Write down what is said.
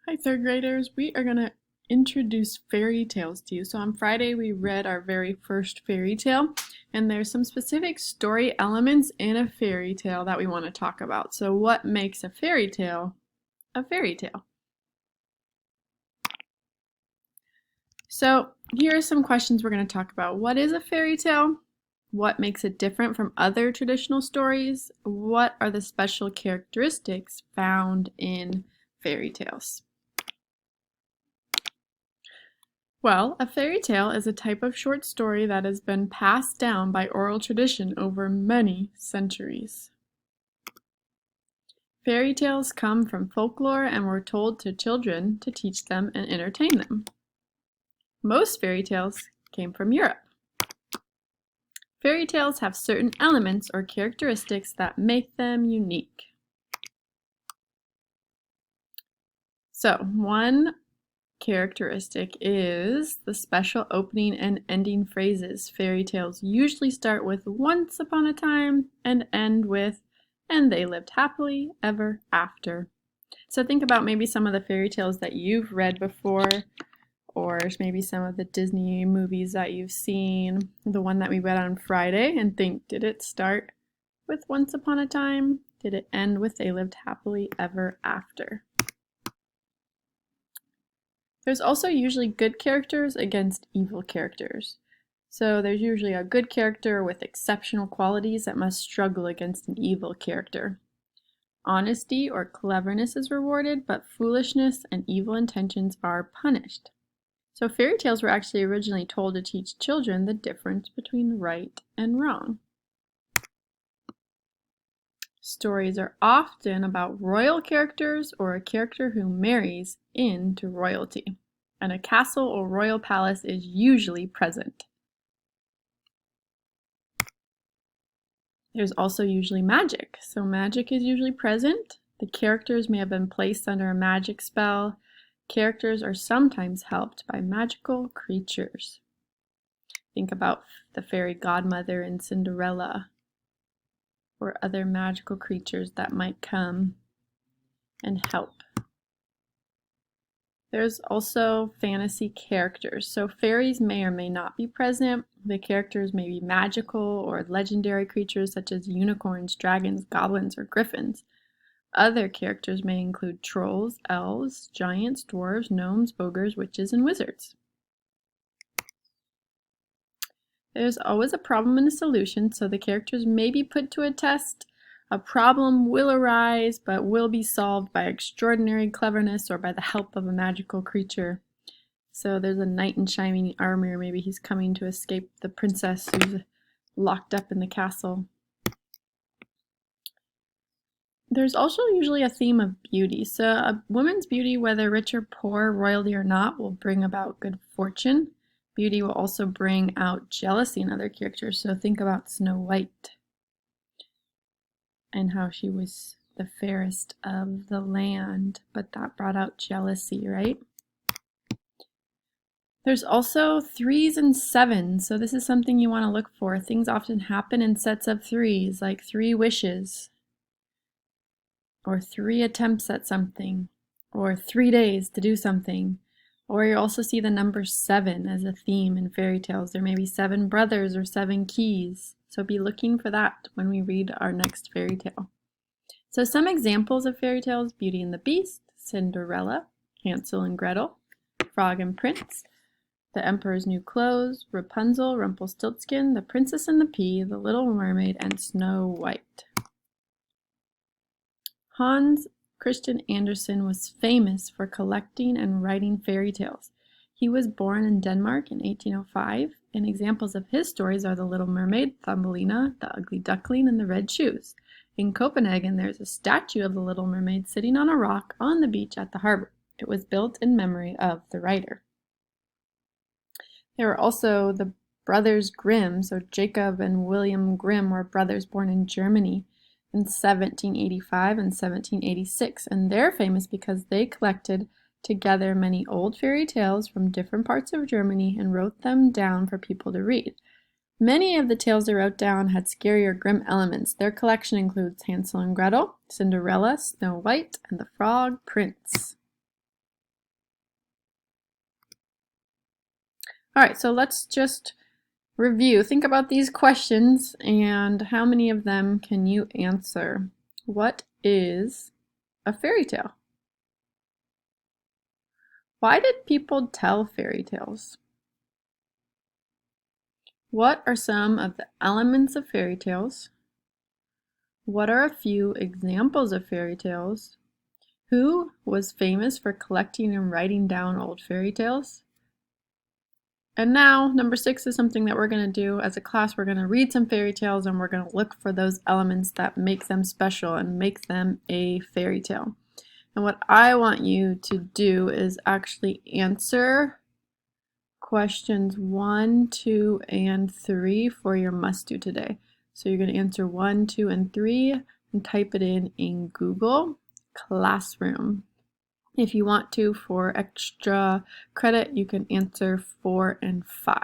Hi, third graders. We are going to introduce fairy tales to you. So on Friday, we read our very first fairy tale, and there's some specific story elements in a fairy tale that we want to talk about. So what makes a fairy tale a fairy tale? So here are some questions we're going to talk about. What is a fairy tale? What makes it different from other traditional stories? What are the special characteristics found in fairy tales? Well, a fairy tale is a type of short story that has been passed down by oral tradition over many centuries. Fairy tales come from folklore and were told to children to teach them and entertain them. Most fairy tales came from Europe. Fairy tales have certain elements or characteristics that make them unique. So, one characteristic is the special opening and ending phrases. Fairy tales usually start with once upon a time and end with and they lived happily ever after. So think about maybe some of the fairy tales that you've read before, or maybe some of the Disney movies that you've seen, the one that we read on Friday, and think, did it start with once upon a time? Did it end with they lived happily ever after? There's also usually good characters against evil characters. So there's usually a good character with exceptional qualities that must struggle against an evil character. Honesty or cleverness is rewarded, but foolishness and evil intentions are punished. So fairy tales were actually originally told to teach children the difference between right and wrong. Stories are often about royal characters or a character who marries into royalty, and a castle or royal palace is usually present. There's also usually magic, so magic is usually present. The characters may have been placed under a magic spell. Characters are sometimes helped by magical creatures. Think about the fairy godmother in Cinderella, or other magical creatures that might come and help. There's also fantasy characters. So fairies may or may not be present. The characters may be magical or legendary creatures such as unicorns, dragons, goblins, or griffins. Other characters may include trolls, elves, giants, dwarves, gnomes, ogres, witches, and wizards. There's always a problem and a solution, so the characters may be put to a test. A problem will arise, but will be solved by extraordinary cleverness or by the help of a magical creature. So there's a knight in shining armor. Maybe he's coming to escape the princess who's locked up in the castle. There's also usually a theme of beauty. So a woman's beauty, whether rich or poor, royalty or not, will bring about good fortune. Beauty will also bring out jealousy in other characters. So think about Snow White and how she was the fairest of the land, but that brought out jealousy, right? There's also 3s and 7s, so this is something you want to look for. Things often happen in sets of 3s, like 3 wishes, or 3 attempts at something, or 3 days to do something. Or you also see the number 7 as a theme in fairy tales. There may be 7 brothers or 7 keys, so be looking for that when we read our next fairy tale. So some examples of fairy tales: Beauty and the Beast, Cinderella, Hansel and Gretel, Frog and Prince, The Emperor's New Clothes, Rapunzel, Rumpelstiltskin, The Princess and the Pea, The Little Mermaid, and Snow White. Hans Christian Andersen was famous for collecting and writing fairy tales. He was born in Denmark in 1805, and examples of his stories are The Little Mermaid, Thumbelina, The Ugly Duckling, and The Red Shoes. In Copenhagen, there's a statue of the Little Mermaid sitting on a rock on the beach at the harbor. It was built in memory of the writer. There were also the brothers Grimm. So Jacob and William Grimm were brothers born in Germany in 1785 and 1786, and they're famous because they collected together many old fairy tales from different parts of Germany and wrote them down for people to read. Many of the tales they wrote down had scary or grim elements. Their collection includes Hansel and Gretel, Cinderella, Snow White, and the Frog Prince. All right, so let's just review. Think about these questions and how many of them can you answer? What is a fairy tale? Why did people tell fairy tales? What are some of the elements of fairy tales? What are a few examples of fairy tales? Who was famous for collecting and writing down old fairy tales? And now, number 6 is something that we're going to do as a class. We're going to read some fairy tales and we're going to look for those elements that make them special and make them a fairy tale. And what I want you to do is actually answer questions 1, 2, and 3 for your must do today. So you're going to answer 1, 2, and 3 and type it in Google Classroom. If you want to, for extra credit, you can answer 4 and 5.